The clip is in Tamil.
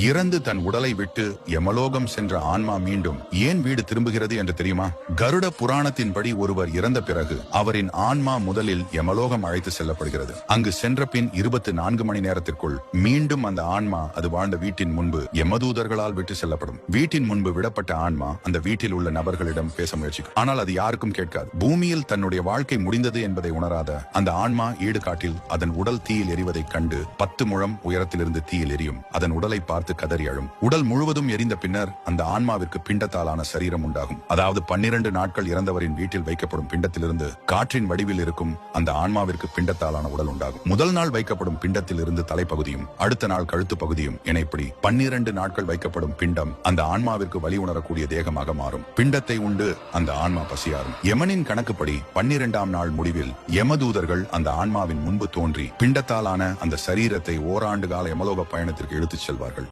இறந்து தன் உடலை விட்டு யமலோகம் சென்ற ஆன்மா மீண்டும் ஏன் வீடு திரும்புகிறது என்று தெரியுமா? கருட புராணத்தின்படி ஒருவர் இறந்த பிறகு அவரின் ஆன்மா முதலில் யமலோகம் அழைத்து செல்லப்படுகிறது. அங்கு சென்ற பின் 24 மணி நேரத்திற்குள் மீண்டும் அந்த ஆன்மா அது வாழ்ந்த வீட்டின் முன்பு யமதூதர்களால் விட்டு செல்லப்படும். வீட்டின் முன்பு விடப்பட்ட ஆன்மா அந்த வீட்டில் உள்ள நபர்களிடம் பேச முயற்சிக்கும். ஆனால் அது யாருக்கும் கேட்காது. பூமியில் தன்னுடைய வாழ்க்கை முடிந்தது என்பதை உணராத அந்த ஆன்மா ஈடுகாட்டில் அதன் உடல் தீயில் எரிவதைக் கண்டு 10 முழம் உயரத்திலிருந்து தீயில் எரியும். அதன் உடலை பார்த்து கதறி அழும். உடல் முழுவதும் எரிந்த பின்னர் அந்த ஆன்மாவிற்கு பிண்டத்தாலான சரீரம் உண்டாகும். அதாவது 12 நாட்கள் இறந்தவரின் வீட்டில் வைக்கப்படும் பிண்டத்திலிருந்து காற்றின் வடிவில் இருக்கும் அந்த ஆன்மாவிற்கு பிண்டத்தாலான உடல் உண்டாகும். முதல் நாள் வைக்கப்படும் பிண்டத்தில் இருந்து தலைப்பகுதியும் அடுத்த நாள் கழுத்து பகுதியும் என இப்படி 12 நாட்கள் வைக்கப்படும் பிண்டம் அந்த ஆன்மாவிற்கு வழி உணரக்கூடிய தேகமாக மாறும். பிண்டத்தை உண்டு அந்த ஆன்மா பசியாறும். யமனின் கணக்குப்படி 12ஆம் நாள் முடிவில் யமதூதர்கள் அந்த ஆன்மாவின் முன்பு தோன்றி பிண்டத்தாலான அந்த சரீரத்தை ஓராண்டு கால யமலோக பயணத்திற்கு இழுத்துச் செல்வார்கள்.